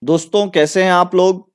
दोस्तों कैसे हैं आप लोग।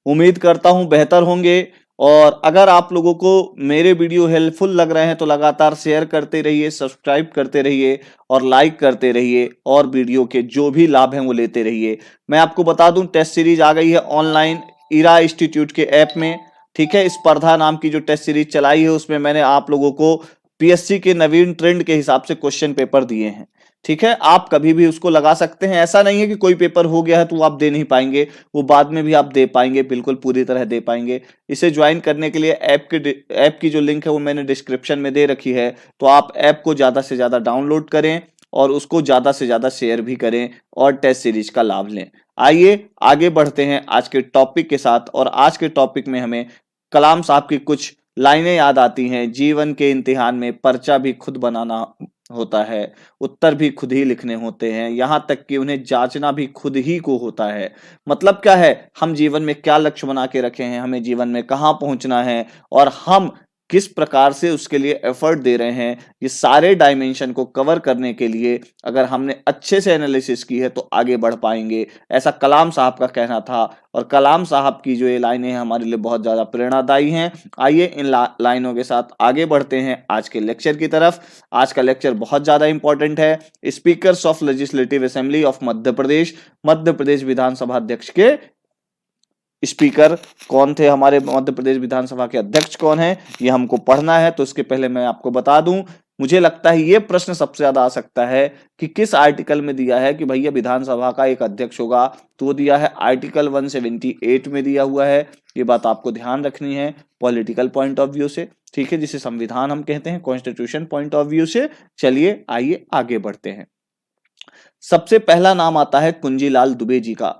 उम्मीद करता हूं बेहतर होंगे। और अगर आप लोगों को मेरे वीडियो हेल्पफुल लग रहे हैं तो लगातार शेयर करते रहिए, सब्सक्राइब करते रहिए और लाइक करते रहिए और वीडियो के जो भी लाभ हैं वो लेते रहिए। मैं आपको बता दूं टेस्ट सीरीज आ गई है ऑनलाइन इरा इंस्टीट्यूट के ऐप में। ठीक है, स्पर्धा नाम की जो टेस्ट सीरीज चलाई है उसमें मैंने आप लोगों को पीएससी के नवीन ट्रेंड के हिसाब से क्वेश्चन पेपर दिए हैं। ठीक है, आप कभी भी उसको लगा सकते हैं। ऐसा नहीं है कि कोई पेपर हो गया है तो आप दे नहीं पाएंगे, वो बाद में भी आप दे पाएंगे, बिल्कुल पूरी तरह दे पाएंगे। इसे ज्वाइन करने के लिए ऐप की जो लिंक है वो मैंने डिस्क्रिप्शन में दे रखी है। तो आप ऐप को ज्यादा से ज्यादा डाउनलोड करें और उसको ज्यादा से ज्यादा शेयर भी करें और टेस्ट सीरीज का लाभ लें। आइए आगे बढ़ते हैं आज के टॉपिक के साथ। और आज के टॉपिक में हमें कलाम साहब की कुछ लाइनें याद आती हैं। जीवन के इम्तिहान में पर्चा भी खुद बनाना होता है, उत्तर भी खुद ही लिखने होते हैं, यहां तक कि उन्हें जांचना भी खुद ही को होता है। मतलब क्या है, हम जीवन में क्या लक्ष्य बना के रखे हैं, हमें जीवन में कहां पहुंचना है और हम किस प्रकार से उसके लिए एफर्ट दे रहे हैं, ये सारे डायमेंशन को कवर करने के लिए अगर हमने अच्छे से एनालिसिस की है तो आगे बढ़ पाएंगे। ऐसा कलाम साहब का कहना था। और कलाम साहब की जो ये लाइनें हैं हमारे लिए बहुत ज्यादा प्रेरणादायी हैं। आइए इन लाइनों के साथ आगे बढ़ते हैं आज के लेक्चर की तरफ। आज का लेक्चर बहुत ज्यादा इंपॉर्टेंट है। Speakers of legislative assembly of Madhya Pradesh, Madhya Pradesh विधानसभा अध्यक्ष के स्पीकर कौन थे, हमारे मध्य प्रदेश विधानसभा के अध्यक्ष कौन है, ये हमको पढ़ना है। तो इसके पहले मैं आपको बता दूं, मुझे लगता है ये प्रश्न सबसे ज्यादा आ सकता है कि किस आर्टिकल में दिया है कि भैया विधानसभा का एक अध्यक्ष होगा। तो वो दिया है आर्टिकल 178 में दिया हुआ है। ये बात आपको ध्यान रखनी है पॉलिटिकल पॉइंट ऑफ व्यू से। ठीक है, जिसे संविधान हम कहते हैं, कॉन्स्टिट्यूशन पॉइंट ऑफ व्यू से। चलिए आइए आगे बढ़ते हैं। सबसे पहला नाम आता है कुंजीलाल दुबे जी का।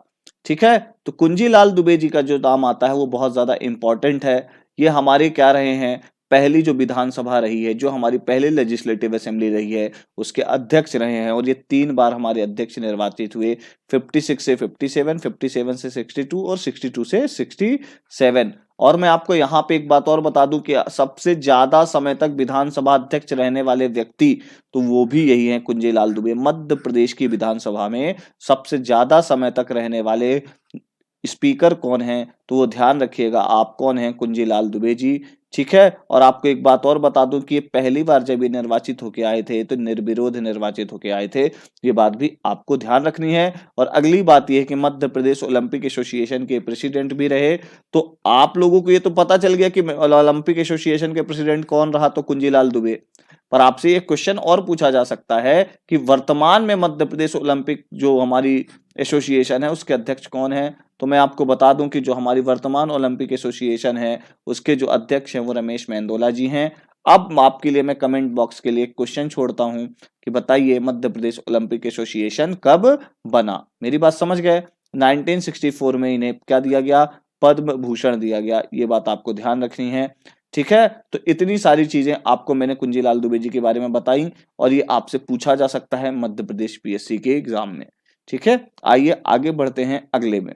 ठीक है, तो कुंजीलाल दुबे जी का जो नाम आता है वो बहुत ज्यादा इंपॉर्टेंट है। ये हमारे क्या रहे हैं, पहली जो विधानसभा रही है, जो हमारी पहली लेजिस्लेटिव असेंबली रही है, उसके अध्यक्ष रहे हैं। और ये 3 बार हमारे अध्यक्ष निर्वाचित हुए, 56 से 57, 57 से 62 और 62 से 67। और मैं आपको यहाँ पे एक बात और बता दूं कि सबसे ज्यादा समय तक विधानसभा अध्यक्ष रहने वाले व्यक्ति तो वो भी यही है, कुंजीलाल दुबे। मध्य प्रदेश की विधानसभा में सबसे ज्यादा समय तक रहने वाले स्पीकर कौन है, तो वो ध्यान रखिएगा आप, कौन है, कुंजीलाल दुबे जी। ठीक है, और आपको एक बात और बता दूं कि ये पहली बार जब ये निर्वाचित होके आए थे तो निर्विरोध निर्वाचित होके आए थे। ये बात भी आपको ध्यान रखनी है। और अगली बात ये है कि मध्य प्रदेश ओलंपिक एसोसिएशन के प्रेसिडेंट भी रहे। तो आप लोगों को ये तो पता चल गया कि ओलंपिक एसोसिएशन के प्रेसिडेंट कौन रहा, तो कुंजीलाल दुबे। पर आपसे एक क्वेश्चन और पूछा जा सकता है कि वर्तमान में मध्य प्रदेश ओलंपिक जो हमारी एसोसिएशन है उसके अध्यक्ष कौन है। तो मैं आपको बता दूं कि जो हमारी वर्तमान ओलंपिक एसोसिएशन है उसके जो अध्यक्ष हैं वो रमेश मेंदोला जी हैं। अब आपके लिए मैं कमेंट बॉक्स के लिए एक क्वेश्चन छोड़ता हूं कि बताइए मध्य प्रदेश ओलंपिक एसोसिएशन कब बना। मेरी बात समझ गए। 1964 में इन्हें क्या दिया गया, पद्म भूषण दिया गया। ये बात आपको ध्यान रखनी है। ठीक है, तो इतनी सारी चीजें आपको मैंने कुंजीलाल दुबे जी के बारे में बताई और ये आपसे पूछा जा सकता है मध्य प्रदेश पीएससी के एग्जाम में। ठीक है, आइए आगे बढ़ते हैं अगले में।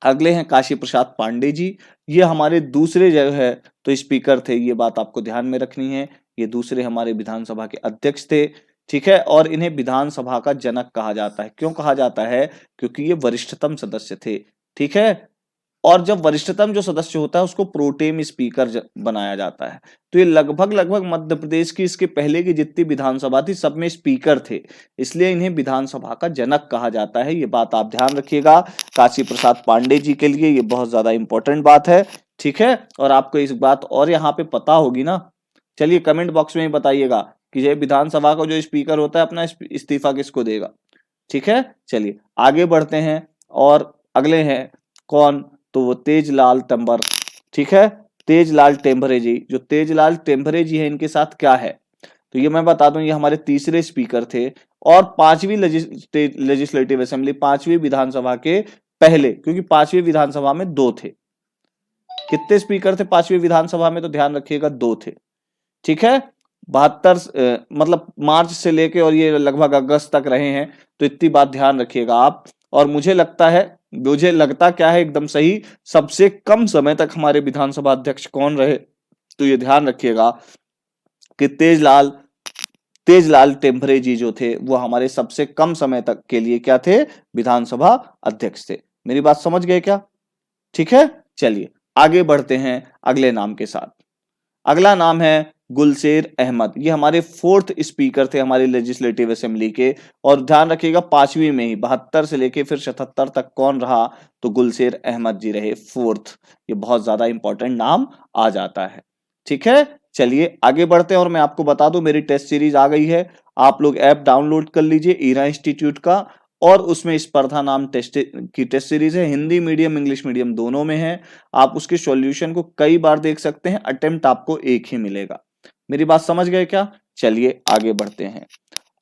अगले हैं काशी प्रसाद पांडे जी। ये हमारे दूसरे जो है तो स्पीकर थे, ये बात आपको ध्यान में रखनी है। ये दूसरे हमारे विधानसभा के अध्यक्ष थे। ठीक है, और इन्हें विधानसभा का जनक कहा जाता है। क्यों कहा जाता है, क्योंकि ये वरिष्ठतम सदस्य थे। ठीक है, और जब वरिष्ठतम जो सदस्य होता है उसको प्रोटेम स्पीकर बनाया जाता है। तो ये लगभग लगभग मध्य प्रदेश की इसके पहले की जितनी विधानसभा थी सब में स्पीकर थे, इसलिए इन्हें विधानसभा का जनक कहा जाता है। ये बात आप ध्यान रखिएगा काशी प्रसाद पांडे जी के लिए, ये बहुत ज्यादा इंपॉर्टेंट बात है। ठीक है, और आपको इस बात और यहाँ पे पता होगी ना। चलिए कमेंट बॉक्स में ही बताइएगा कि ये विधानसभा का जो स्पीकर होता है अपना इस्तीफा किसको देगा। ठीक है, चलिए आगे बढ़ते हैं। और अगले हैं कौन, तो वो तेजलाल टंबर। ठीक है, तेजलाल टेम्भरे जी। जो तेजलाल टेम्भरे जी है इनके साथ क्या है, तो ये मैं बता दूं ये हमारे तीसरे स्पीकर थे और पांचवी लेजिस्लेटिव असेंबली, पांचवी विधानसभा के पहले, क्योंकि पांचवी विधानसभा में 2 थे। कितने स्पीकर थे पांचवी विधानसभा में, तो ध्यान रखिएगा 2 थे। ठीक है, 72 मतलब मार्च से लेके और ये लगभग अगस्त तक रहे हैं। तो इतनी बात ध्यान रखिएगा आप। और मुझे लगता क्या है एकदम सही, सबसे कम समय तक हमारे विधानसभा अध्यक्ष कौन रहे, तो ये ध्यान रखिएगा कि तेजलाल टेम्भरे जी जो थे वो हमारे सबसे कम समय तक के लिए क्या थे, विधानसभा अध्यक्ष थे। मेरी बात समझ गए क्या? ठीक है, चलिए आगे बढ़ते हैं अगले नाम के साथ। अगला नाम है गुलशेर अहमद। ये हमारे 4th स्पीकर थे हमारी लेजिस्लेटिव असेंबली के। और ध्यान रखिएगा 5वीं में ही 72 से लेके फिर 77 तक कौन रहा? तो गुलशेर अहमद जी रहे 4th। ये बहुत ज्यादा इंपॉर्टेंट नाम आ जाता है। ठीक है, चलिए आगे बढ़ते हैं। और मैं आपको बता दूं मेरी टेस्ट सीरीज आ गई है। आप लोग ऐप डाउनलोड कर लीजिए ईरा इंस्टीट्यूट का। और उसमें स्पर्धा नाम टेस्ट सीरीज है। हिंदी मीडियम इंग्लिश मीडियम दोनों में है। आप उसके सॉल्यूशन को कई बार देख सकते हैं। अटेम्प्ट आपको एक ही मिलेगा। मेरी बात समझ गए क्या? चलिए आगे बढ़ते हैं।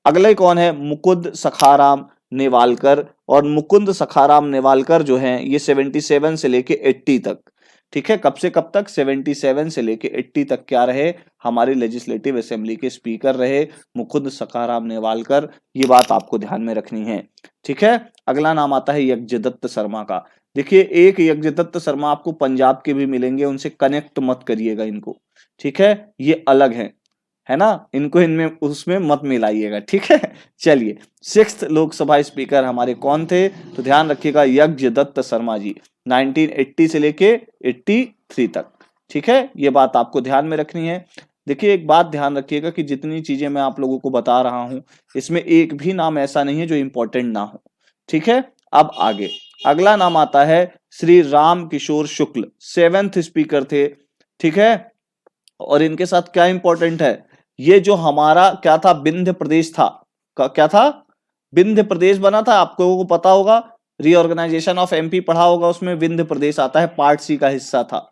अगले कौन है? मुकुंद सखाराम नेवालकर। और मुकुंद सखाराम नेवालकर जो हैं ये 77 से लेके 80 तक, ठीक है, कब से कब तक? 77 से लेके 80 तक क्या रहे? हमारी लेजिस्लेटिव असेंबली के स्पीकर रहे मुकुंद सखाराम नेवालकर। ये बात आपको ध्यान में रखनी है। ठीक है, अगला नाम आता है यज्ञदत्त शर्मा का। देखिए एक यज्ञदत्त शर्मा आपको पंजाब के भी मिलेंगे, उनसे कनेक्ट मत करिएगा इनको। ठीक है, ये अलग है ना, इनको इनमें उसमें मत मिलाइएगा। ठीक है, चलिए 6th लोकसभा स्पीकर हमारे कौन थे? तो ध्यान रखिएगा यज्ञदत्त शर्मा जी, 1980 से लेके 83 तक। ठीक है, ये बात आपको ध्यान में रखनी है। देखिए एक बात ध्यान रखिएगा कि जितनी चीजें मैं आप लोगों को बता रहा हूं इसमें एक भी नाम ऐसा नहीं है जो इंपॉर्टेंट ना हो। ठीक है, अब आगे अगला नाम आता है श्री राम किशोर शुक्ल, 7th स्पीकर थे। ठीक है, और इनके साथ क्या इंपॉर्टेंट है? ये जो हमारा क्या था, विंध्य प्रदेश था, क्या था? विंध्य प्रदेश बना था, आपको को पता होगा। रीऑर्गेनाइजेशन ऑफ एमपी पढ़ा होगा, उसमें विंध्य प्रदेश आता है, पार्ट सी का हिस्सा था।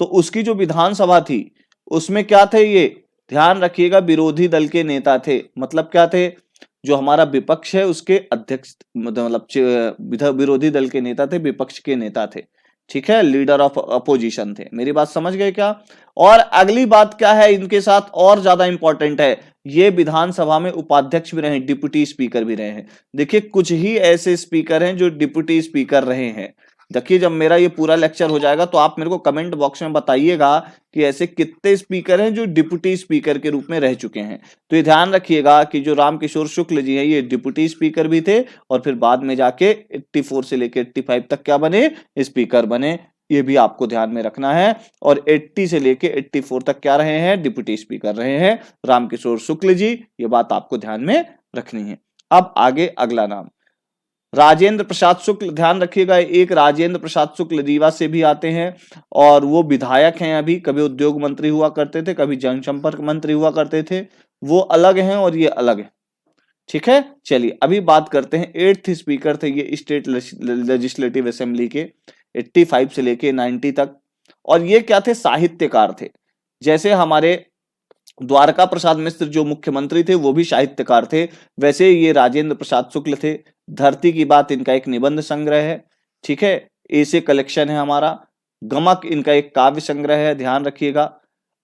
तो उसकी जो विधानसभा थी उसमें क्या थे ये? ध्यान रखिएगा विरोधी दल के नेता थे। मतलब क्या थे? जो हमारा विपक्ष है उसके अध्यक्ष, मतलब विरोधी दल के नेता थे, विपक्ष के नेता थे। ठीक है, लीडर ऑफ अपोजिशन थे। मेरी बात समझ गए क्या? और अगली बात क्या है इनके साथ और ज्यादा इंपॉर्टेंट है, ये विधानसभा में उपाध्यक्ष भी रहे, डिप्टी स्पीकर भी रहे हैं। देखिए कुछ ही ऐसे स्पीकर हैं जो डिप्टी स्पीकर रहे हैं। देखिए जब मेरा ये पूरा लेक्चर हो जाएगा तो आप मेरे को कमेंट बॉक्स में बताइएगा कि ऐसे कितने स्पीकर हैं जो डिप्टी स्पीकर के रूप में रह चुके हैं। तो ये ध्यान रखिएगा कि जो रामकिशोर शुक्ल जी हैं ये डिप्टी स्पीकर भी थे और फिर बाद में जाके 84 से लेके 85 तक क्या बने? स्पीकर बने। ये भी आपको ध्यान में रखना है। और 80 से लेके 84 तक क्या रहे हैं? डिप्टी स्पीकर रहे हैं रामकिशोर शुक्ल जी। ये बात आपको ध्यान में रखनी है। अब आगे अगला नाम राजेंद्र प्रसाद शुक्ल। ध्यान रखिएगा एक राजेंद्र प्रसाद शुक्ल रीवा से भी आते हैं और वो विधायक हैं। अभी कभी उद्योग मंत्री हुआ करते थे, कभी जनसंपर्क मंत्री हुआ करते थे। वो अलग हैं और ये अलग है। ठीक है, चलिए अभी बात करते हैं 8th स्पीकर थे ये स्टेट लेजिस्लेटिव असेंबली के, 85 से लेके 90 तक। और ये क्या थे? साहित्यकार थे। जैसे हमारे द्वारका प्रसाद मिश्र जो मुख्यमंत्री थे वो भी साहित्यकार थे, वैसे ये राजेंद्र प्रसाद शुक्ल थे। धरती की बात इनका एक निबंध संग्रह है। ठीक है, ऐसे कलेक्शन है हमारा। गमक इनका एक काव्य संग्रह है, ध्यान रखिएगा।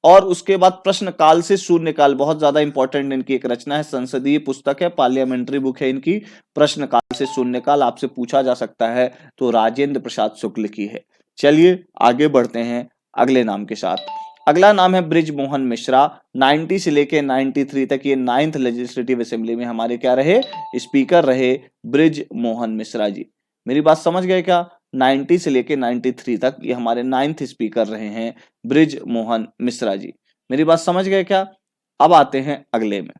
और उसके बाद प्रश्न काल से शून्य काल, बहुत ज्यादा इंपॉर्टेंट इनकी एक रचना है, संसदीय पुस्तक है, पार्लियामेंट्री बुक है इनकी। प्रश्न काल से शून्य काल आपसे पूछा जा सकता है तो राजेंद्र प्रसाद शुक्ल की है। चलिए आगे बढ़ते हैं अगले नाम के साथ। अगला नाम है ब्रिज मोहन मिश्रा। 90 से लेके 93 तक ये 9th लेजिस्लेटिव असेंबली में हमारे क्या रहे? स्पीकर रहे ब्रिज मोहन मिश्रा जी। मेरी बात समझ गए क्या? 90 से लेके 93 तक ये हमारे 9th स्पीकर रहे हैं ब्रिज मोहन मिश्रा जी। मेरी बात समझ गए क्या? अब आते हैं अगले में।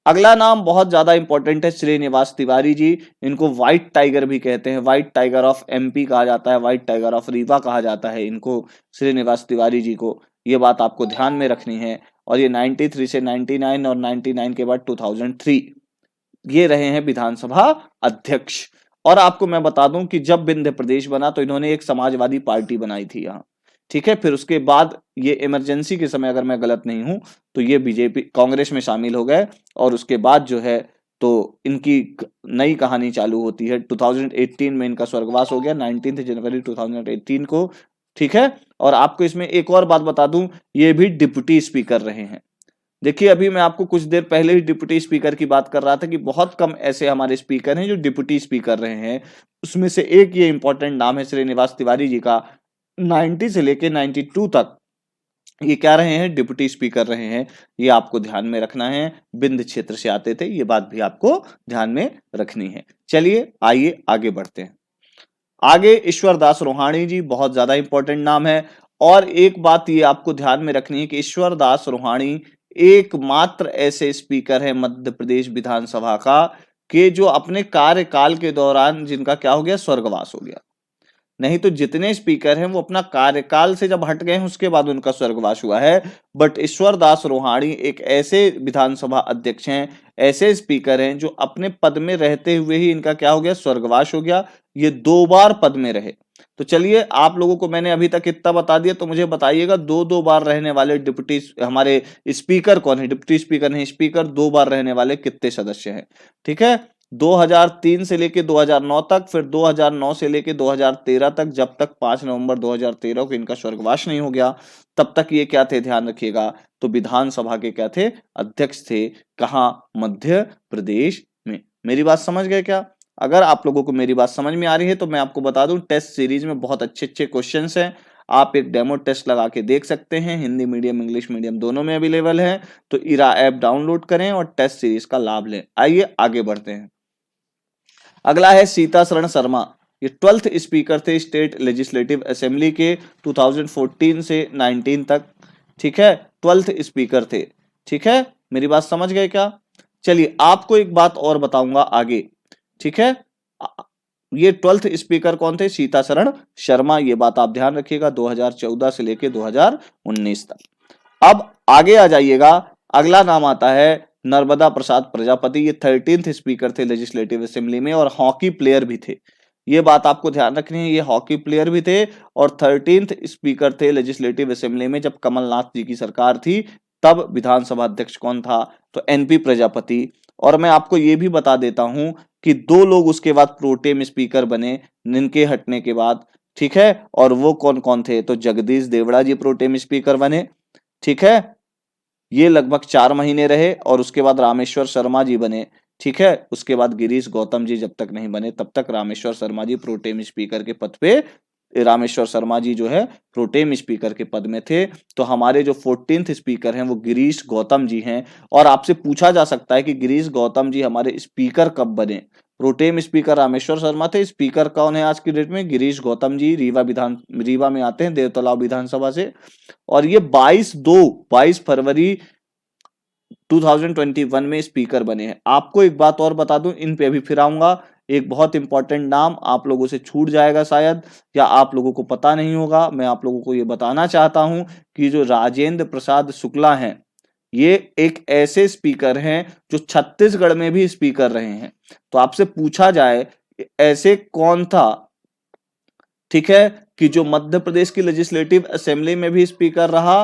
अगला नाम बहुत ज्यादा इंपॉर्टेंट है, श्रीनिवास तिवारी जी। इनको व्हाइट टाइगर भी कहते हैं, व्हाइट टाइगर ऑफ एमपी कहा जाता है, व्हाइट टाइगर ऑफ रीवा कहा जाता है इनको, श्रीनिवास तिवारी जी को। ये बात आपको ध्यान में रखनी है। और ये 93 से 99 और 99 के बाद 2003 ये रहे हैं विधानसभा अध्यक्ष। और आपको मैं बता दूं कि जब विंध्य प्रदेश बना तो इन्होंने एक समाजवादी पार्टी बनाई थी यहाँ। ठीक है, फिर उसके बाद ये इमरजेंसी के समय, अगर मैं गलत नहीं हूं तो ये बीजेपी कांग्रेस में शामिल हो गए। और उसके बाद जो है तो इनकी नई कहानी चालू होती है। 2018 में इनका स्वर्गवास हो गया, 19 जनवरी 2018 को। ठीक है, और आपको इसमें एक और बात बता दूं, ये भी डिप्टी स्पीकर रहे हैं। देखिए अभी मैं आपको कुछ देर पहले ही डिप्टी स्पीकर की बात कर रहा था कि बहुत कम ऐसे हमारे स्पीकर हैं जो डिप्टी स्पीकर रहे हैं। उसमें से एक ये इंपॉर्टेंट नाम है श्रीनिवास तिवारी जी का। 90 से लेके 92 तक ये क्या रहे हैं? डिप्टी स्पीकर रहे हैं। ये आपको ध्यान में रखना है। विंध्य क्षेत्र से आते थे, ये बात भी आपको ध्यान में रखनी है। चलिए आइए आगे बढ़ते हैं। आगे ईश्वर दास रोहाणी जी, बहुत ज्यादा इंपॉर्टेंट नाम है। और एक बात ये आपको ध्यान में रखनी है कि ईश्वर दास रोहाणी एकमात्र ऐसे स्पीकर है मध्य प्रदेश विधानसभा का कि जो अपने कार्यकाल के दौरान जिनका क्या हो गया, स्वर्गवास हो गया। नहीं तो जितने स्पीकर हैं वो अपना कार्यकाल से जब हट गए हैं उसके बाद उनका स्वर्गवास हुआ है। बट ईश्वर दास रोहाणी एक ऐसे विधानसभा अध्यक्ष हैं, ऐसे स्पीकर हैं जो अपने पद में रहते हुए ही इनका क्या हो गया, स्वर्गवास हो गया। ये 2 बार पद में रहे। तो चलिए, आप लोगों को मैंने अभी तक इतना बता दिया, तो मुझे बताइएगा 2-2 बार रहने वाले डिप्टी हमारे स्पीकर कौन है। डिप्टी स्पीकर नहीं, स्पीकर 2 बार रहने वाले कितने सदस्य हैं। ठीक है, 2003 से लेके 2009 तक, फिर 2009 से लेके 2013 तक, जब तक 5 नवंबर 2013 को इनका स्वर्गवास नहीं हो गया, तब तक ये क्या थे, ध्यान रखिएगा, तो विधानसभा के क्या थे, अध्यक्ष थे। कहां, मध्य प्रदेश में। मेरी बात समझ गए क्या? अगर आप लोगों को मेरी बात समझ में आ रही है तो मैं आपको बता दूं, टेस्ट सीरीज में बहुत अच्छे अच्छे क्वेश्चंस हैं। आप एक डेमो टेस्ट लगा के देख सकते हैं, हिंदी मीडियम इंग्लिश मीडियम दोनों में अवेलेबल है। तो इरा ऐप डाउनलोड करें और टेस्ट सीरीज का लाभ लें। आइए आगे बढ़ते हैं। अगला है सीतासरण शर्मा। ये 12th स्पीकर थे स्टेट लेजिस्लेटिव असेंबली के 2014 से 19 तक। ठीक है, 12th स्पीकर थे। ठीक है, मेरी बात समझ गए क्या? चलिए, आपको एक बात और बताऊंगा आगे। ठीक है, ये 12th स्पीकर कौन थे, सीतासरण शर्मा। ये बात आप ध्यान रखिएगा, 2014 से लेके 2019 तक। अब आगे आ जाइएगा, अगला नाम आता है नर्मदा प्रसाद प्रजापति। ये 13th स्पीकर थे लेजिस्लेटिव असेंबली में और हॉकी प्लेयर भी थे। ये बात आपको ध्यान रखनी है, ये हॉकी प्लेयर भी थे और 13th स्पीकर थे लेजिस्लेटिव असेंबली में जब कमलनाथ जी की सरकार थी। तब विधानसभा अध्यक्ष कौन था, तो एनपी प्रजापति। और मैं आपको ये भी बता देता हूं कि 2 लोग उसके बाद प्रोटेम स्पीकर बने इनके हटने के बाद। ठीक है, और वो कौन कौन थे, तो जगदीश देवड़ा जी प्रोटेम स्पीकर बने। ठीक है, ये लगभग 4 महीने रहे और उसके बाद रामेश्वर शर्मा जी बने। ठीक है, उसके बाद गिरीश गौतम जी जब तक नहीं बने तब तक रामेश्वर शर्मा जी प्रोटेम स्पीकर के पद पे, रामेश्वर शर्मा जी जो है प्रोटेम स्पीकर के पद में थे। तो हमारे जो 14th स्पीकर हैं वो गिरीश गौतम जी हैं। और आपसे पूछा जा सकता है कि गिरीश गौतम जी हमारे स्पीकर कब बने। प्रोटेम स्पीकर रामेश्वर शर्मा थे, स्पीकर कौन है आज की डेट में, गिरीश गौतम जी। रीवा में आते हैं, देवतलाव विधानसभा से। और ये 22 फरवरी 2021 में स्पीकर बने हैं। आपको एक बात और बता दूं, इन पे अभी फिर आऊंगा। एक बहुत इंपॉर्टेंट नाम आप लोगों से छूट जाएगा शायद, या आप लोगों को पता नहीं होगा। मैं आप लोगों को ये बताना चाहता हूं कि जो राजेंद्र प्रसाद शुक्ला हैं, ये एक ऐसे स्पीकर हैं जो छत्तीसगढ़ में भी स्पीकर रहे हैं। तो आपसे पूछा जाए ऐसे कौन था, ठीक है, कि जो मध्य प्रदेश की लेजिस्लेटिव असेंबली में भी स्पीकर रहा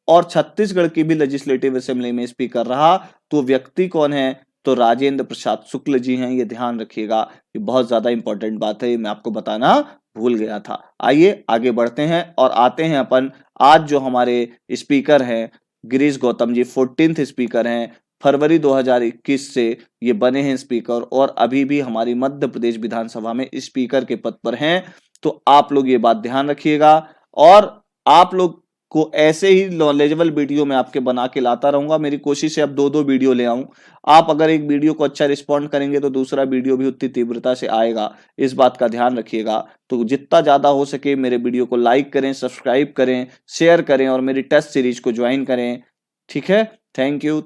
और छत्तीसगढ़ की भी लेजिस्लेटिव असेंबली में स्पीकर रहा, तो व्यक्ति कौन है, तो राजेंद्र प्रसाद शुक्ल जी हैं। ये ध्यान रखिएगा, ये बहुत ज्यादा इंपॉर्टेंट बात है, मैं आपको बताना भूल गया था। आइए आगे बढ़ते हैं और आते हैं अपन आज जो हमारे स्पीकर हैं गिरीश गौतम जी 14th स्पीकर हैं। फरवरी 2021 से ये बने हैं स्पीकर और अभी भी हमारी मध्य प्रदेश विधानसभा में स्पीकर के पद पर हैं। तो आप लोग ये बात ध्यान रखिएगा और आप लोग को ऐसे ही नॉलेजेबल वीडियो मैं आपके बना के लाता रहूंगा। मेरी कोशिश है अब 2-2 वीडियो ले आऊं। आप अगर एक वीडियो को अच्छा रिस्पॉन्ड करेंगे तो दूसरा वीडियो भी उतनी तीव्रता से आएगा, इस बात का ध्यान रखिएगा। तो जितना ज्यादा हो सके मेरे वीडियो को लाइक करें, सब्सक्राइब करें, शेयर करें और मेरी टेस्ट सीरीज को ज्वाइन करें। ठीक है, थैंक यू।